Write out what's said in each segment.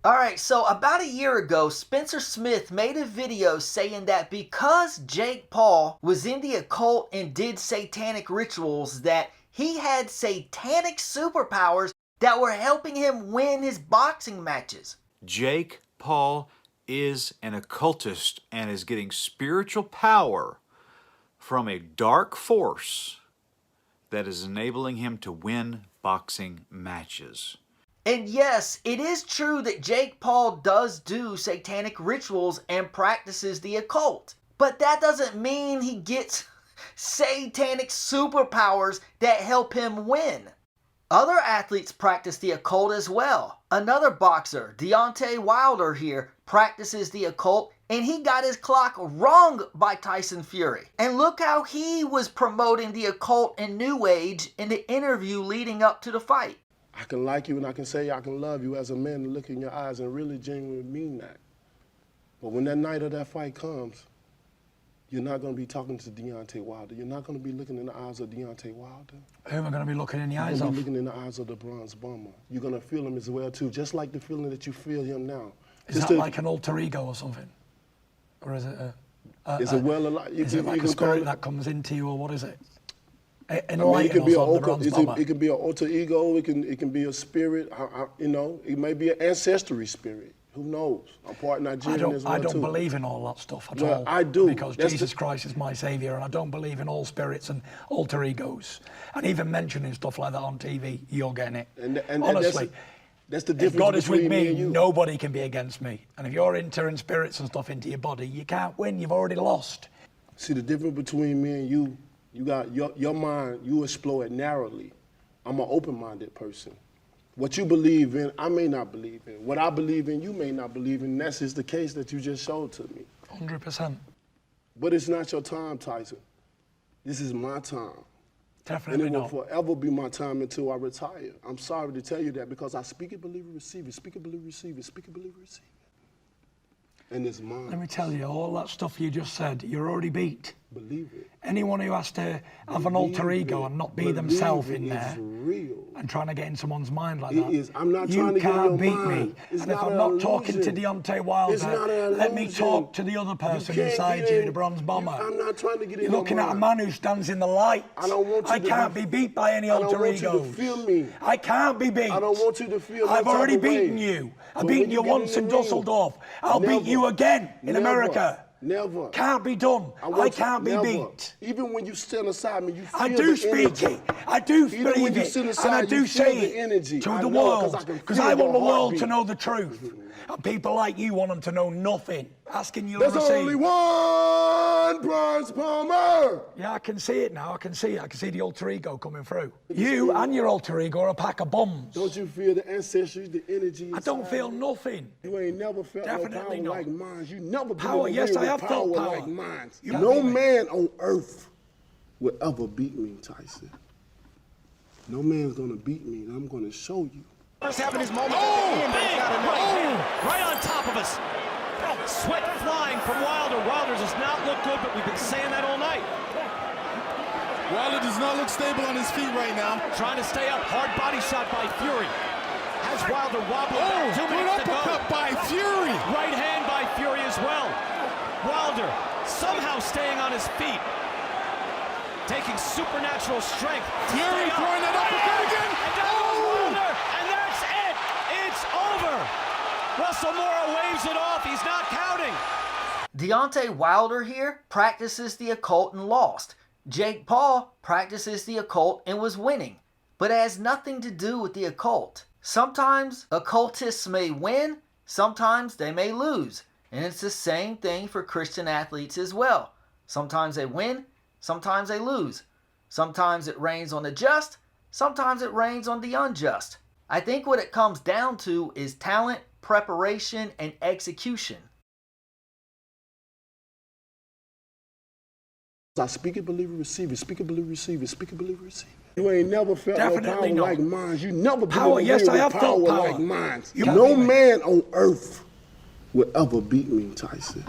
Alright, so about a year ago, Spencer Smith made a video saying that because Jake Paul was in the occult and did satanic rituals, that he had satanic superpowers that were helping him win his boxing matches. Jake Paul is an occultist and is getting spiritual power from a dark force that is enabling him to win boxing matches. And yes, it is true that Jake Paul does do satanic rituals and practices the occult. But that doesn't mean he gets satanic superpowers that help him win. Other athletes practice the occult as well. Another boxer, Deontay Wilder here, practices the occult, and he got his clock wrong by Tyson Fury. And look how he was promoting the occult and New Age in the interview leading up to the fight. I can like you and I can say I can love you as a man and look in your eyes and really genuinely mean that. But when that night of that fight comes, you're not going to be talking to Deontay Wilder. You're not going to be looking in the eyes of Deontay Wilder. Who am I going to be looking in the eyes You're of? going to be looking in the eyes of the bronze bomber. You're going to feel him as well too, just like the feeling that you feel him now. Is that like an alter ego or something? Or is it is it well alive? Is it like a spirit that comes into you, or what is it? It can be it can be an alter ego. It can be a spirit. You know, it may be an ancestry spirit. Who knows? I'm part Nigerian as well I don't too. believe in all that stuff at all. I do. Because Jesus Christ is my saviour, and I don't believe in all spirits and alter egos. And even mentioning stuff like that on TV, you're getting it. And honestly, that's the difference. If God is with me me, and you. nobody can be against me. And if you're entering spirits and stuff into your body, you can't win. You've already lost. See, the difference between me and you, you got your mind, you explore it narrowly. I'm an open-minded person. What you believe in, I may not believe in. What I believe in, you may not believe in. That's just the case that you just showed to me. 100%. But it's not your time, Tyson. This is my time. Definitely and it will not. forever be my time until I retire. I'm sorry to tell you that because I speak it, believe it, receive it. Speak it, believe it, receive it. Speak it, believe it, receive it. And it's mine. Let me tell you, all that stuff you just said, you're already beat. Believe it. Anyone who has to have an alter ego and not be themselves in there and trying to get in someone's mind like that, I'm not trying to get in your you can't beat mind. me. And if I'm not talking to Deontay Wilder, let me talk to the other person inside you, the bronze bomber. I'm not trying to get in You're your looking at a mind. man who stands in the light. I don't want you I can't be beat by any alter egos. I don't want you to feel me. I can't be beat. I don't want you to feel I've no already type of way. beaten you. I've But beaten when you you get once in in the ring, Dusseldorf. I'll beat you again in America. Never. Can't be done. I can't be beat. Even when you stand aside me, you feel I do speak it. I do believe it. And I do say it to the world. Because I want the world to know the truth. And people like you want them to know nothing. Asking you to receive. There's only one bronze bomber. Yeah, I can see it now. I can see it. I can see the alter ego coming through. You and your alter ego are a pack of bombs. Don't you feel the ancestry, the energy inside? I don't feel nothing. You ain't never felt Definitely no power not. like mine. You never Power, been yes, I with have felt power. like mine. You No beat me. man on earth will ever beat me, Tyson. No man's gonna beat me, and I'm gonna show you. First having his moment. Right on top of us. Sweat flying from Wilder. Wilder does not look good, but we've been saying that all night. Wilder does not look stable on his feet right now. Trying to stay up. Hard body shot by Fury. Has Wilder wobbling. 2 minutes to go. Uppercut by Fury. Right hand by Fury as well. Wilder somehow staying on his feet. Taking supernatural strength. Fury throwing that uppercut again. And down goes Wilder. And that's it. It's over. Russell Mora waves it off. He's not counting. Deontay Wilder here practices the occult and lost. Jake Paul practices the occult and was winning. But it has nothing to do with the occult. Sometimes occultists may win, sometimes they may lose. And it's the same thing for Christian athletes as well. Sometimes they win, sometimes they lose. Sometimes it rains on the just, sometimes it rains on the unjust. I think what it comes down to is talent, preparation, and execution. I speak it, believe it, receive it. Speak it, believe it, receive it. Speak it, believe it, receive it. You ain't never felt Definitely no not. power like mine. You never been Power, in yes, I with have felt power. like mine. You No beat me. man on earth will ever beat me, Tyson.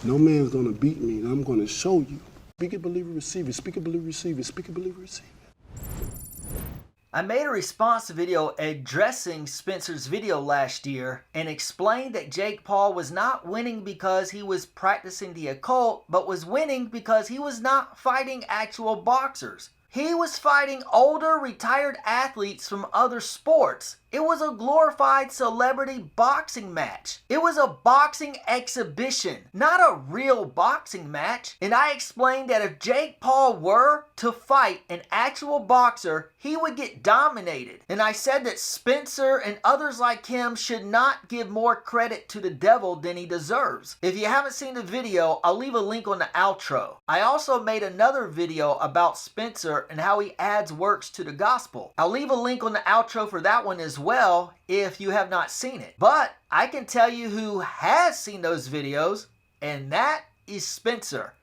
No man's gonna beat me, and I'm gonna show you. Speak it, believe it, receive it. Speak it, believe it, receive it. Speak it, believe it, receive it. I made a response video addressing Spencer's video last year and explained that Jake Paul was not winning because he was practicing the occult, but was winning because he was not fighting actual boxers. He was fighting older, retired athletes from other sports. It was a glorified celebrity boxing match. It was a boxing exhibition, not a real boxing match. And I explained that if Jake Paul were to fight an actual boxer, he would get dominated. And I said that Spencer and others like him should not give more credit to the devil than he deserves. If you haven't seen the video, I'll leave a link on the outro. I also made another video about Spencer and how he adds works to the gospel. I'll leave a link on the outro for that one as well if you have not seen it. But I can tell you who has seen those videos, and that is Spencer.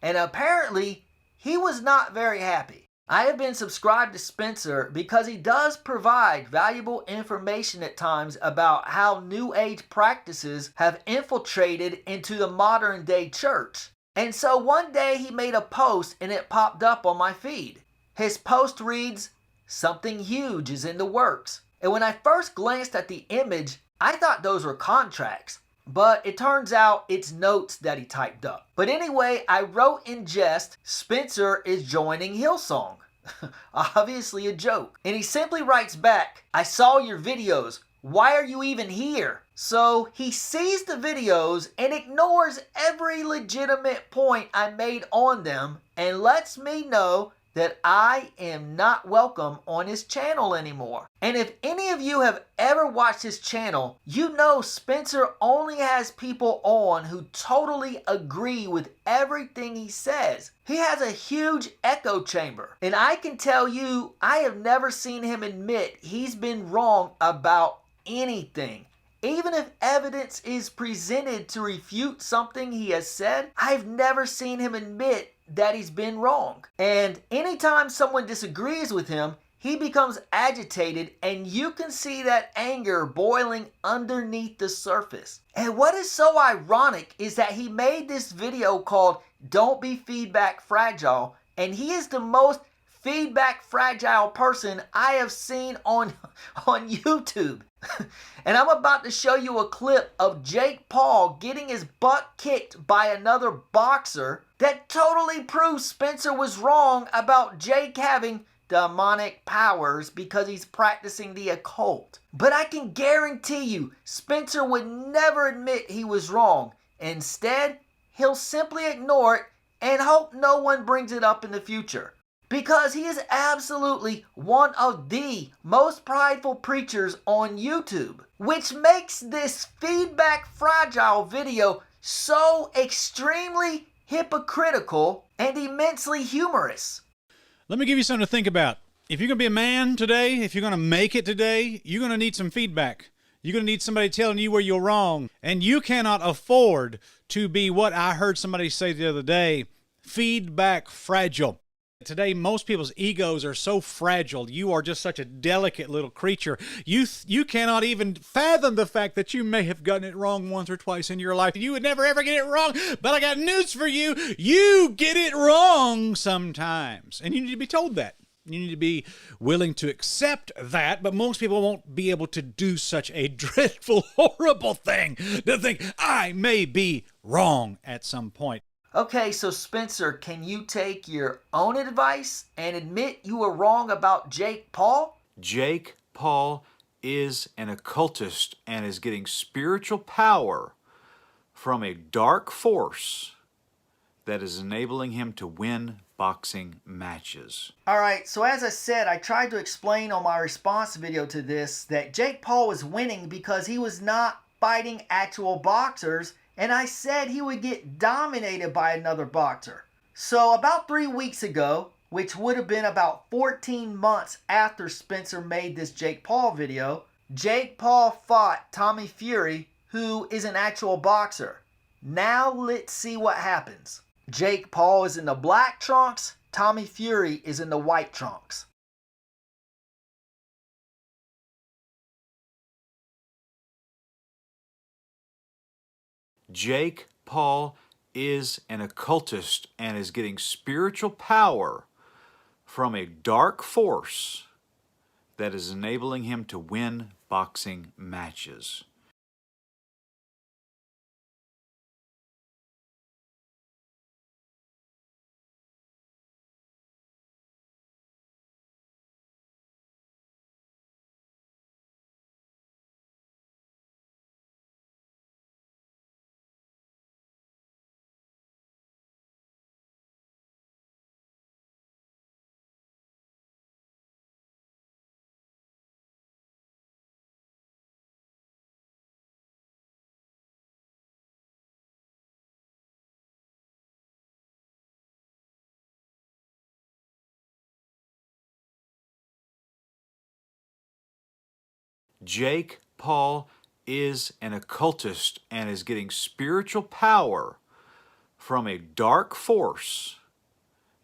And apparently, he was not very happy. I have been subscribed to Spencer because he does provide valuable information at times about how New Age practices have infiltrated into the modern day church. And so one day he made a post and it popped up on my feed. His post reads, "Something huge is in the works." And when I first glanced at the image, I thought those were contracts. But it turns out it's notes that he typed up. But anyway, I wrote in jest, "Spencer is joining Hillsong." Obviously a joke. And he simply writes back, "I saw your videos. Why are you even here?" So he sees the videos and ignores every legitimate point I made on them and lets me know that I am not welcome on his channel anymore. And if any of you have ever watched his channel, you know Spencer only has people on who totally agree with everything he says. He has a huge echo chamber. And I can tell you, I have never seen him admit he's been wrong about anything. Even if evidence is presented to refute something he has said, I've never seen him admit that he's been wrong. And anytime someone disagrees with him, he becomes agitated, and you can see that anger boiling underneath the surface. And what is so ironic is that he made this video called "Don't Be Feedback Fragile," and he is the most feedback fragile person I have seen on YouTube. And I'm about to show you a clip of Jake Paul getting his butt kicked by another boxer that totally proves Spencer was wrong about Jake having demonic powers because he's practicing the occult. But I can guarantee you, Spencer would never admit he was wrong. Instead, he'll simply ignore it and hope no one brings it up in the future. Because he is absolutely one of the most prideful preachers on YouTube, which makes this feedback fragile video so extremely hypocritical and immensely humorous. Let me give you something to think about. If you're going to be a man today, if you're going to make it today, you're going to need some feedback. You're going to need somebody telling you where you're wrong. And you cannot afford to be what I heard somebody say the other day, feedback fragile. Today, most people's egos are so fragile. You are just such a delicate little creature. You cannot even fathom the fact that you may have gotten it wrong once or twice in your life. You would never ever get it wrong, but I got news for you. You get it wrong sometimes. And you need to be told that. You need to be willing to accept that, but most people won't be able to do such a dreadful, horrible thing to think, I may be wrong at some point. Okay, so Spencer, can you take your own advice and admit you were wrong about Jake Paul? Jake Paul is an occultist and is getting spiritual power from a dark force that is enabling him to win boxing matches. Alright, so as I said, I tried to explain on my response video to this that Jake Paul was winning because he was not fighting actual boxers, and I said he would get dominated by another boxer. So about 3 weeks ago, which would have been about 14 months after Spencer made this Jake Paul video, Jake Paul fought Tommy Fury, who is an actual boxer. Now let's see what happens. Jake Paul is in the black trunks, Tommy Fury is in the white trunks. Jake Paul is an occultist and is getting spiritual power from a dark force that is enabling him to win boxing matches. Jake Paul is an occultist and is getting spiritual power from a dark force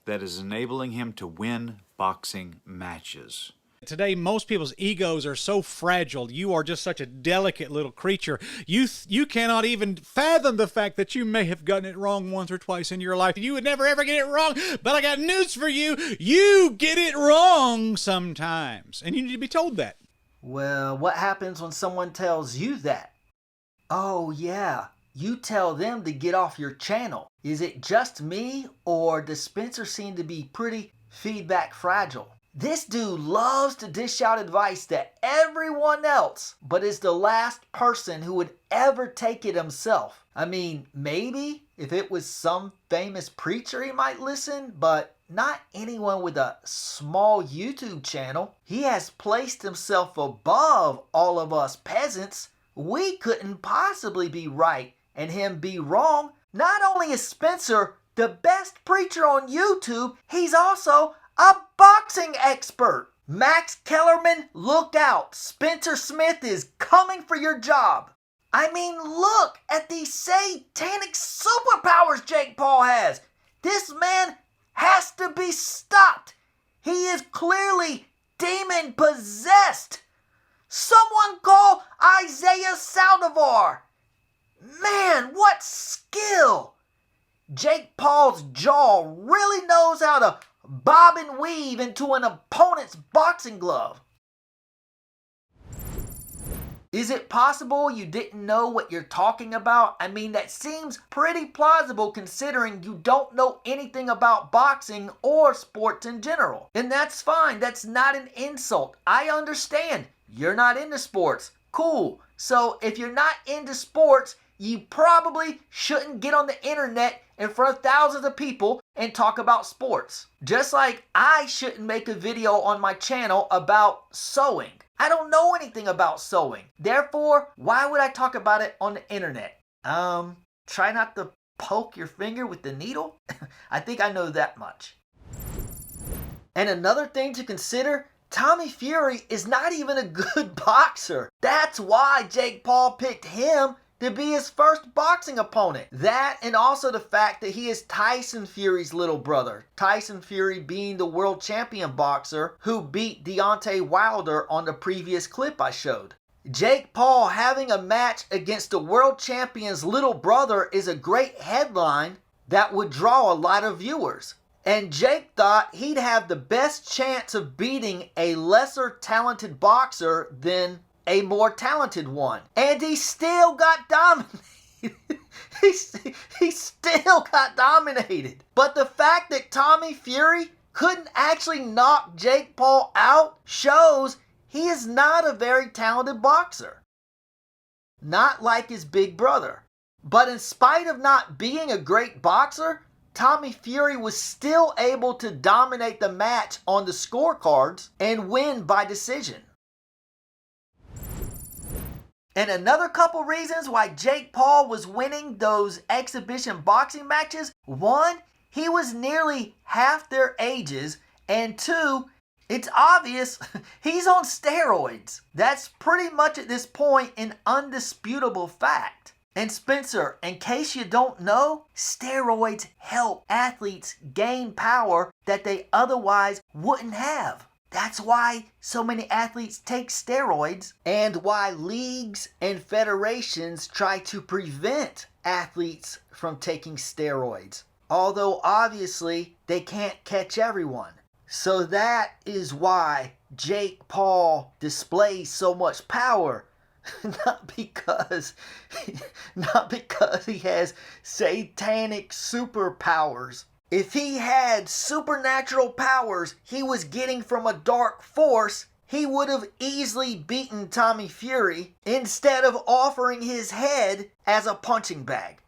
that is enabling him to win boxing matches. Today, most people's egos are so fragile. You are just such a delicate little creature. You cannot even fathom the fact that you may have gotten it wrong once or twice in your life. You would never, ever get it wrong. But I got news for you. You get it wrong sometimes. And you need to be told that. Well, what happens when someone tells you that? Oh, yeah. You tell them to get off your channel. Is it just me, or does Spencer seem to be pretty feedback fragile? This dude loves to dish out advice to everyone else, but is the last person who would ever take it himself. I mean, maybe if it was some famous preacher he might listen, but not anyone with a small YouTube channel. He has placed himself above all of us peasants. We couldn't possibly be right and him be wrong. Not only is Spencer the best preacher on YouTube, he's also a boxing expert. Max Kellerman, look out. Spencer Smith is coming for your job. I mean, look at these satanic superpowers Jake Paul has. This man has to be stopped. He is clearly demon possessed. Someone call Isaiah Saldivar. Man, what skill! Jake Paul's jaw really knows how to bob and weave into an opponent's boxing glove. Is it possible you didn't know what you're talking about? I mean, that seems pretty plausible considering you don't know anything about boxing or sports in general. And that's fine. That's not an insult. I understand. You're not into sports. Cool. So if you're not into sports, you probably shouldn't get on the internet in front of thousands of people and talk about sports. Just like I shouldn't make a video on my channel about sewing. I don't know anything about sewing. Therefore, why would I talk about it on the internet? Try not to poke your finger with the needle? I think I know that much. And another thing to consider, Tommy Fury is not even a good boxer. That's why Jake Paul picked him to be his first boxing opponent. That and also the fact that he is Tyson Fury's little brother. Tyson Fury being the world champion boxer who beat Deontay Wilder on the previous clip I showed. Jake Paul having a match against the world champion's little brother is a great headline that would draw a lot of viewers. And Jake thought he'd have the best chance of beating a lesser talented boxer than a more talented one. And he still got dominated. he still got dominated. But the fact that Tommy Fury couldn't actually knock Jake Paul out shows he is not a very talented boxer. Not like his big brother. But in spite of not being a great boxer, Tommy Fury was still able to dominate the match on the scorecards and win by decision. And another couple reasons why Jake Paul was winning those exhibition boxing matches. One, he was nearly half their ages. And two, it's obvious he's on steroids. That's pretty much at this point an undisputable fact. And Spencer, in case you don't know, steroids help athletes gain power that they otherwise wouldn't have. That's why so many athletes take steroids and why leagues and federations try to prevent athletes from taking steroids. Although obviously they can't catch everyone. So that is why Jake Paul displays so much power? not because he has satanic superpowers. If he had supernatural powers he was getting from a dark force, he would have easily beaten Tommy Fury instead of offering his head as a punching bag.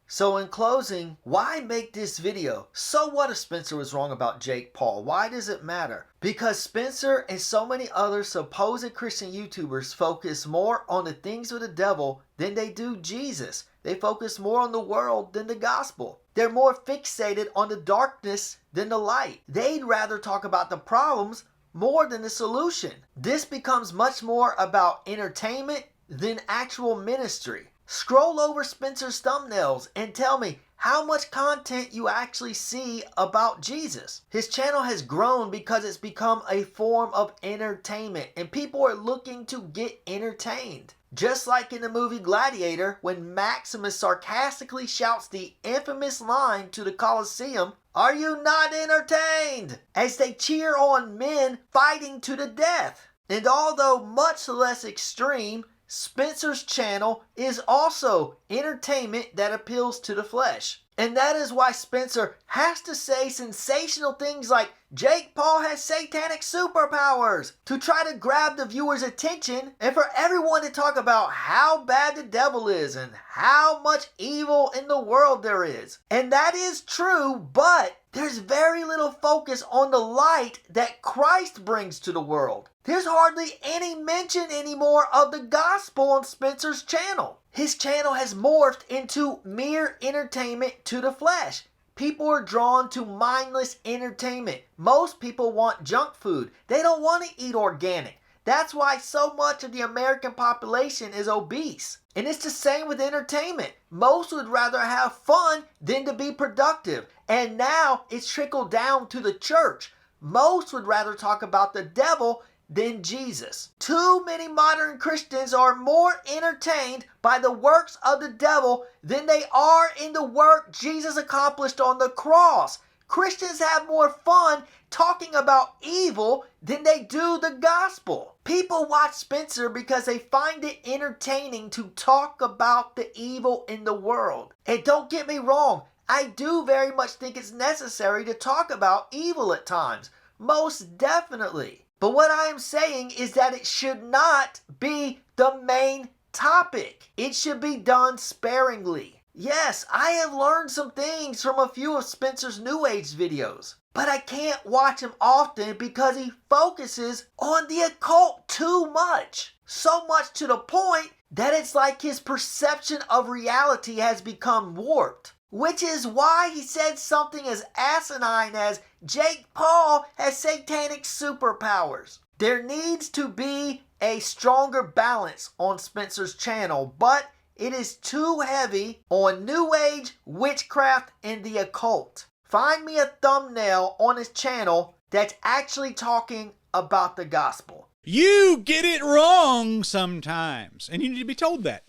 So in closing, why make this video? So what if Spencer was wrong about Jake Paul? Why does it matter? Because Spencer and so many other supposed Christian YouTubers focus more on the things of the devil than they do Jesus. They focus more on the world than the gospel. They're more fixated on the darkness than the light. They'd rather talk about the problems more than the solution. This becomes much more about entertainment than actual ministry. Scroll over Spencer's thumbnails and tell me how much content you actually see about Jesus. His channel has grown because it's become a form of entertainment and people are looking to get entertained. Just like in the movie Gladiator, when Maximus sarcastically shouts the infamous line to the Colosseum, "Are you not entertained?" as they cheer on men fighting to the death. And although much less extreme, Spencer's channel is also entertainment that appeals to the flesh. And that is why Spencer has to say sensational things like Jake Paul has satanic superpowers to try to grab the viewer's attention and for everyone to talk about how bad the devil is and how much evil in the world there is. And that is true, but there's very little focus on the light that Christ brings to the world. There's hardly any mention anymore of the gospel on Spencer's channel. His channel has morphed into mere entertainment to the flesh. People are drawn to mindless entertainment. Most people want junk food. They don't want to eat organic. That's why so much of the American population is obese. And it's the same with entertainment. Most would rather have fun than to be productive. And now it's trickled down to the church. Most would rather talk about the devil than Jesus. Too many modern Christians are more entertained by the works of the devil than they are in the work Jesus accomplished on the cross. Christians have more fun talking about evil than they do the gospel. People watch Spencer because they find it entertaining to talk about the evil in the world. And don't get me wrong, I do very much think it's necessary to talk about evil at times. Most definitely. But what I am saying is that it should not be the main topic. It should be done sparingly. Yes, I have learned some things from a few of Spencer's New Age videos, but I can't watch him often because he focuses on the occult too much. So much to the point that it's like his perception of reality has become warped. Which is why he said something as asinine as Jake Paul has satanic superpowers. There needs to be a stronger balance on Spencer's channel, but it is too heavy on New Age, witchcraft, and the occult. Find me a thumbnail on his channel that's actually talking about the gospel. You get it wrong sometimes, and you need to be told that.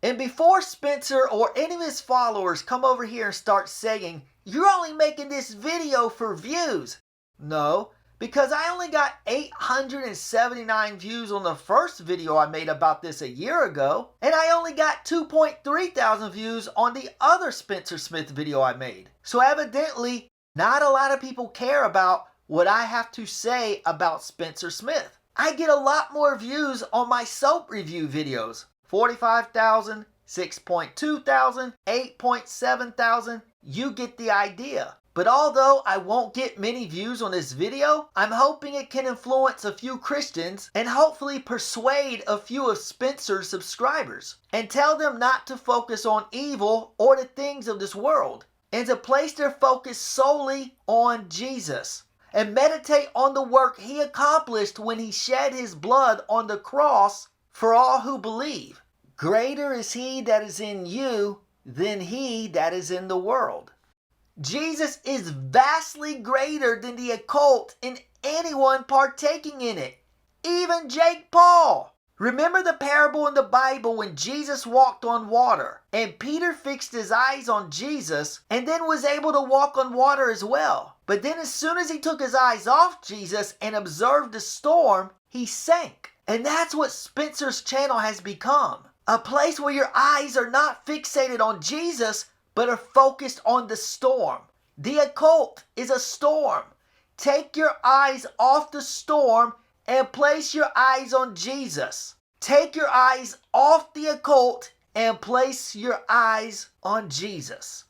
And before Spencer or any of his followers come over here and start saying, "You're only making this video for views." No, because I only got 879 views on the first video I made about this a year ago, and I only got 2.3 thousand views on the other Spencer Smith video I made. So evidently, not a lot of people care about what I have to say about Spencer Smith. I get a lot more views on my soap review videos. 45,000, 6.2 thousand, 8.7 thousand. You get the idea. But although I won't get many views on this video, I'm hoping it can influence a few Christians and hopefully persuade a few of Spencer's subscribers and tell them not to focus on evil or the things of this world and to place their focus solely on Jesus and meditate on the work he accomplished when he shed his blood on the cross for all who believe. Greater is he that is in you than he that is in the world. Jesus is vastly greater than the occult and anyone partaking in it. Even Jake Paul. Remember the parable in the Bible when Jesus walked on water and Peter fixed his eyes on Jesus and then was able to walk on water as well. But then as soon as he took his eyes off Jesus and observed the storm, he sank. And that's what Spencer's channel has become. A place where your eyes are not fixated on Jesus, but are focused on the storm. The occult is a storm. Take your eyes off the storm and place your eyes on Jesus. Take your eyes off the occult and place your eyes on Jesus.